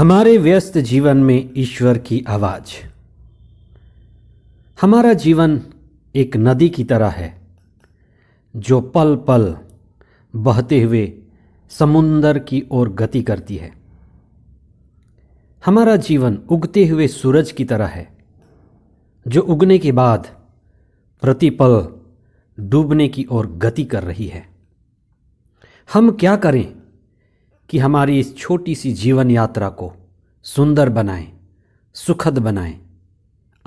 हमारे व्यस्त जीवन में ईश्वर की आवाज़। हमारा जीवन एक नदी की तरह है जो पल पल बहते हुए समुंदर की ओर गति करती है। हमारा जीवन उगते हुए सूरज की तरह है जो उगने के बाद प्रतिपल डूबने की ओर गति कर रही है। हम क्या करें कि हमारी इस छोटी सी जीवन यात्रा को सुंदर बनाएं, सुखद बनाएं,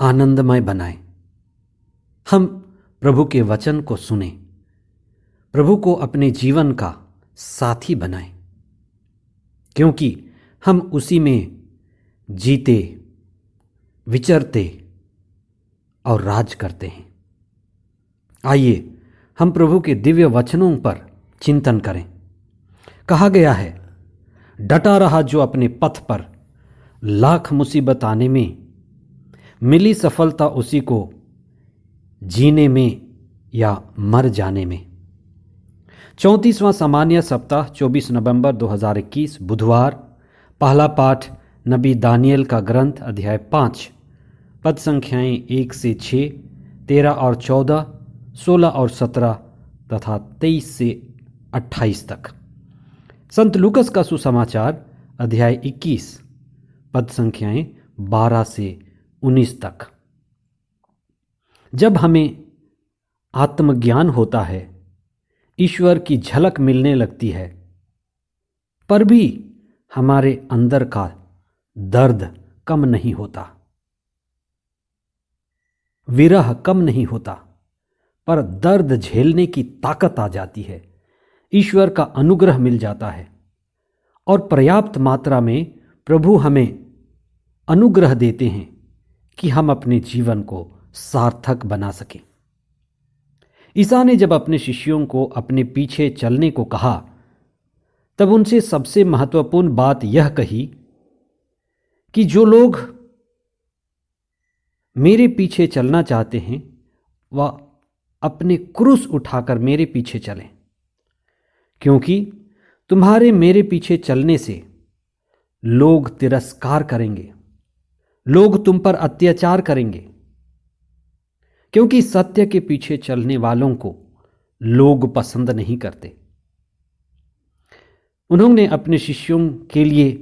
आनंदमय बनाएं। हम प्रभु के वचन को सुनें, प्रभु को अपने जीवन का साथी बनाएं, क्योंकि हम उसी में जीते, विचरते और राज करते हैं। आइए हम प्रभु के दिव्य वचनों पर चिंतन करें। कहा गया है, डटा रहा जो अपने पथ पर, लाख मुसीबत आने में मिली सफलता उसी को जीने में या मर जाने में। 34वां सामान्य सप्ताह 24 नवंबर 2021 बुधवार। पहला पाठ नबी दानियल का ग्रंथ अध्याय 5 पद संख्याएं 1 से 6, 13 और 14, 16 और 17 तथा 23 से 28 तक। संत लूकस का सुसमाचार अध्याय 21 पद संख्याएं 12 से 19 तक। जब हमें आत्मज्ञान होता है, ईश्वर की झलक मिलने लगती है, पर भी हमारे अंदर का दर्द कम नहीं होता, विरह कम नहीं होता, पर दर्द झेलने की ताकत आ जाती है। ईश्वर का अनुग्रह मिल जाता है और पर्याप्त मात्रा में प्रभु हमें अनुग्रह देते हैं कि हम अपने जीवन को सार्थक बना सकें। ईसा ने जब अपने शिष्यों को अपने पीछे चलने को कहा, तब उनसे सबसे महत्वपूर्ण बात यह कही कि जो लोग मेरे पीछे चलना चाहते हैं वह अपने क्रूस उठाकर मेरे पीछे चलें, क्योंकि तुम्हारे मेरे पीछे चलने से लोग तिरस्कार करेंगे, लोग तुम पर अत्याचार करेंगे, क्योंकि सत्य के पीछे चलने वालों को लोग पसंद नहीं करते। उन्होंने अपने शिष्यों के लिए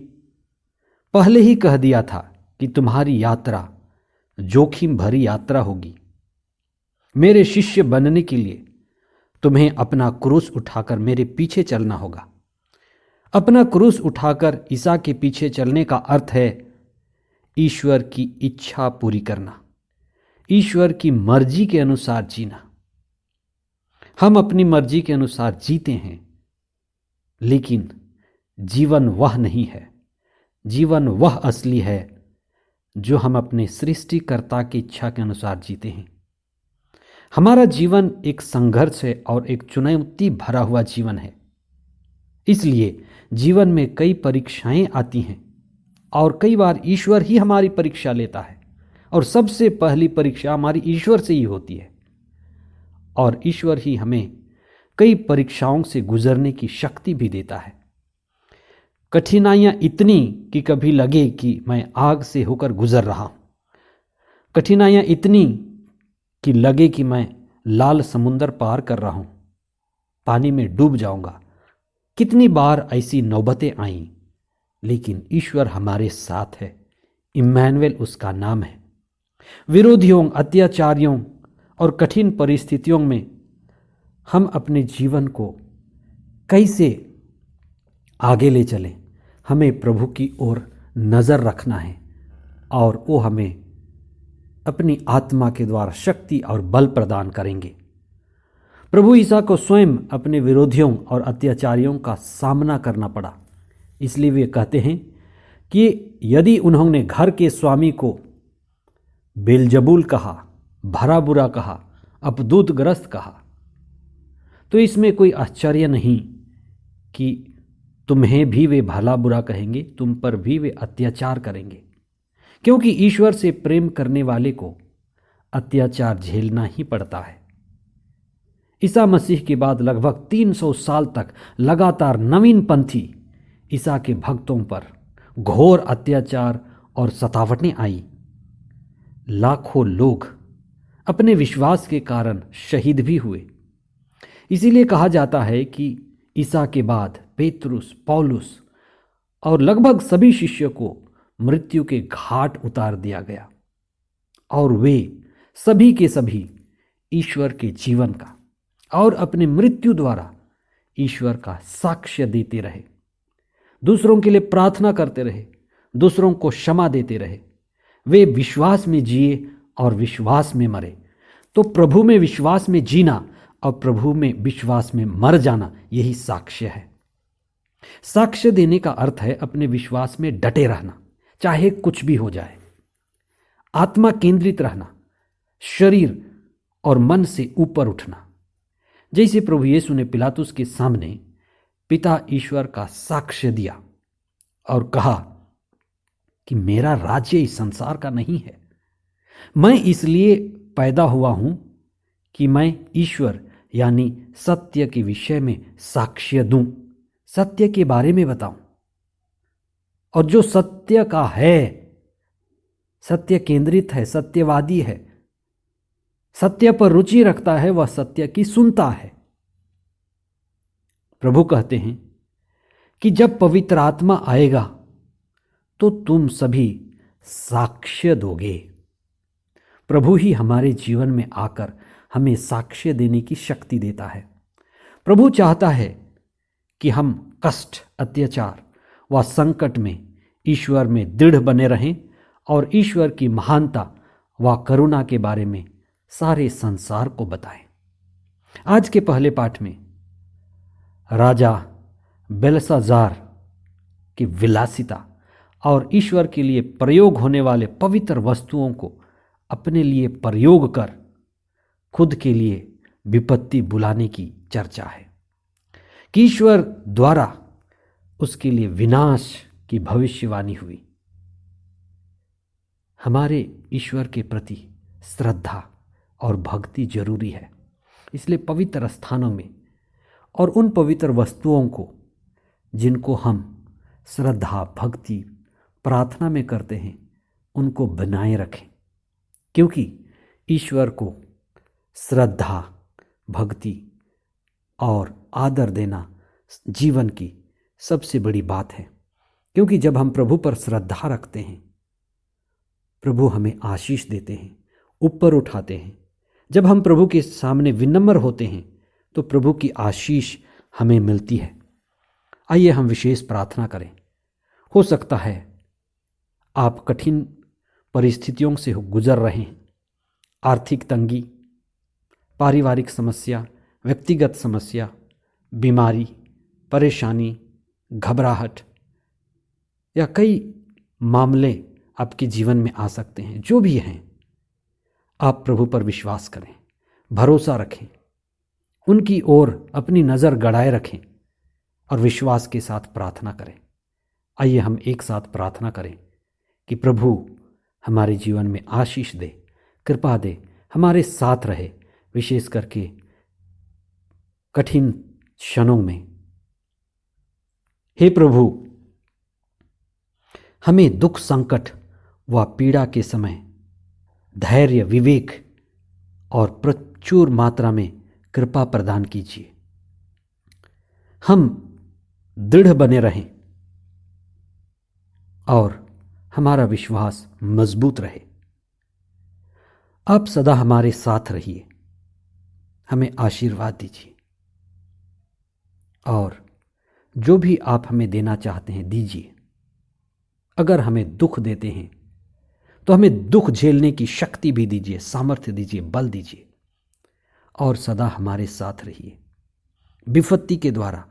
पहले ही कह दिया था कि तुम्हारी यात्रा जोखिम भरी यात्रा होगी। मेरे शिष्य बनने के लिए तुम्हें अपना क्रूस उठाकर मेरे पीछे चलना होगा। अपना क्रूस उठाकर ईसा के पीछे चलने का अर्थ है ईश्वर की इच्छा पूरी करना, ईश्वर की मर्जी के अनुसार जीना। हम अपनी मर्जी के अनुसार जीते हैं, लेकिन जीवन वह नहीं है। जीवन वह असली है जो हम अपने सृष्टिकर्ता की इच्छा के अनुसार जीते हैं। हमारा जीवन एक संघर्ष है और एक चुनौती भरा हुआ जीवन है। इसलिए जीवन में कई परीक्षाएं आती हैं और कई बार ईश्वर ही हमारी परीक्षा लेता है, और सबसे पहली परीक्षा हमारी ईश्वर से ही होती है, और ईश्वर ही हमें कई परीक्षाओं से गुजरने की शक्ति भी देता है। कठिनाइयां इतनी कि कभी लगे कि मैं आग से होकर गुजर रहा हूं, कठिनाइयां इतनी कि लगे कि मैं लाल समुंदर पार कर रहा हूं, पानी में डूब जाऊंगा। कितनी बार ऐसी नौबतें आईं, लेकिन ईश्वर हमारे साथ है। इम्मानुएल उसका नाम है। विरोधियों, अत्याचारियों और कठिन परिस्थितियों में हम अपने जीवन को कैसे आगे ले चलें, हमें प्रभु की ओर नज़र रखना है, और वो हमें अपनी आत्मा के द्वारा शक्ति और बल प्रदान करेंगे। प्रभु ईसा को स्वयं अपने विरोधियों और अत्याचारियों का सामना करना पड़ा। इसलिए वे कहते हैं कि यदि उन्होंने घर के स्वामी को बेलजबूल कहा, भरा बुरा कहा, अपदूतग्रस्त कहा, तो इसमें कोई आश्चर्य नहीं कि तुम्हें भी वे भला बुरा कहेंगे, तुम पर भी वे अत्याचार करेंगे, क्योंकि ईश्वर से प्रेम करने वाले को अत्याचार झेलना ही पड़ता है। ईसा मसीह के बाद लगभग 300 साल तक लगातार नवीन पंथी ईसा के भक्तों पर, घोर अत्याचार और सतावटें आई, लाखों लोग अपने विश्वास के कारण शहीद भी हुए। इसीलिए कहा जाता है कि ईसा के बाद पेतरुस, पौलुस और लगभग सभी शिष्यों को मृत्यु के घाट उतार दिया गया और वे सभी के सभी ईश्वर के जीवन का और अपने मृत्यु द्वारा ईश्वर का साक्ष्य देते रहे, दूसरों के लिए प्रार्थना करते रहे, दूसरों को क्षमा देते रहे। वे विश्वास में जिए और विश्वास में मरे। तो प्रभु में विश्वास में जीना और प्रभु में विश्वास में मर जाना, यही साक्ष्य है। साक्ष्य देने का अर्थ है अपने विश्वास में डटे रहना, चाहे कुछ भी हो जाए। आत्मा केंद्रित रहना, शरीर और मन से ऊपर उठना। जैसे प्रभु यीशु ने पिलातुस के सामने पिता ईश्वर का साक्ष्य दिया और कहा कि मेरा राज्य इस संसार का नहीं है, मैं इसलिए पैदा हुआ हूं कि मैं ईश्वर यानी सत्य के विषय में साक्ष्य दूं, सत्य के बारे में बताऊं। और जो सत्य का है, सत्य केंद्रित है, सत्यवादी है, सत्य पर रुचि रखता है, वह सत्य की सुनता है। प्रभु कहते हैं कि जब पवित्र आत्मा आएगा तो तुम सभी साक्ष्य दोगे। प्रभु ही हमारे जीवन में आकर हमें साक्ष्य देने की शक्ति देता है। प्रभु चाहता है कि हम कष्ट, अत्याचार व संकट में ईश्वर में दृढ़ बने रहें और ईश्वर की महानता व करुणा के बारे में सारे संसार को बताएं। आज के पहले पाठ में राजा बेलशाजार की विलासिता और ईश्वर के लिए प्रयोग होने वाले पवित्र वस्तुओं को अपने लिए प्रयोग कर खुद के लिए विपत्ति बुलाने की चर्चा है कि ईश्वर द्वारा उसके लिए विनाश की भविष्यवाणी हुई। हमारे ईश्वर के प्रति श्रद्धा और भक्ति जरूरी है। इसलिए पवित्र स्थानों में और उन पवित्र वस्तुओं को जिनको हम श्रद्धा, भक्ति, प्रार्थना में करते हैं, उनको बनाए रखें, क्योंकि ईश्वर को श्रद्धा, भक्ति और आदर देना जीवन की सबसे बड़ी बात है। क्योंकि जब हम प्रभु पर श्रद्धा रखते हैं, प्रभु हमें आशीष देते हैं, ऊपर उठाते हैं। जब हम प्रभु के सामने विनम्र होते हैं तो प्रभु की आशीष हमें मिलती है। आइए हम विशेष प्रार्थना करें। हो सकता है आप कठिन परिस्थितियों से गुजर रहे हैं, आर्थिक तंगी, पारिवारिक समस्या, व्यक्तिगत समस्या, बीमारी, परेशानी, घबराहट या कई मामले आपके जीवन में आ सकते हैं। जो भी हैं, आप प्रभु पर विश्वास करें, भरोसा रखें, उनकी ओर अपनी नज़र गड़ाए रखें और विश्वास के साथ प्रार्थना करें। आइए हम एक साथ प्रार्थना करें कि प्रभु हमारे जीवन में आशीष दे, कृपा दे, हमारे साथ रहे, विशेष करके कठिन क्षणों में। हे प्रभु, हमें दुख, संकट व पीड़ा के समय धैर्य, विवेक और प्रचुर मात्रा में कृपा प्रदान कीजिए। हम दृढ़ बने रहें और हमारा विश्वास मजबूत रहे। आप सदा हमारे साथ रहिए, हमें आशीर्वाद दीजिए और जो भी आप हमें देना चाहते हैं दीजिए। अगर हमें दुख देते हैं तो हमें दुख झेलने की शक्ति भी दीजिए, सामर्थ्य दीजिए, बल दीजिए और सदा हमारे साथ रहिए। विपत्ति के द्वारा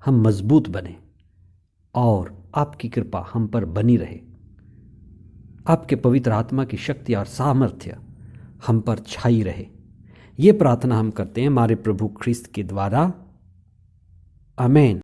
हम मजबूत बने और आपकी कृपा हम पर बनी रहे। आपके पवित्र आत्मा की शक्ति और सामर्थ्य हम पर छाई रहे। ये प्रार्थना हम करते हैं हमारे प्रभु ख्रिस्त के द्वारा। आमीन।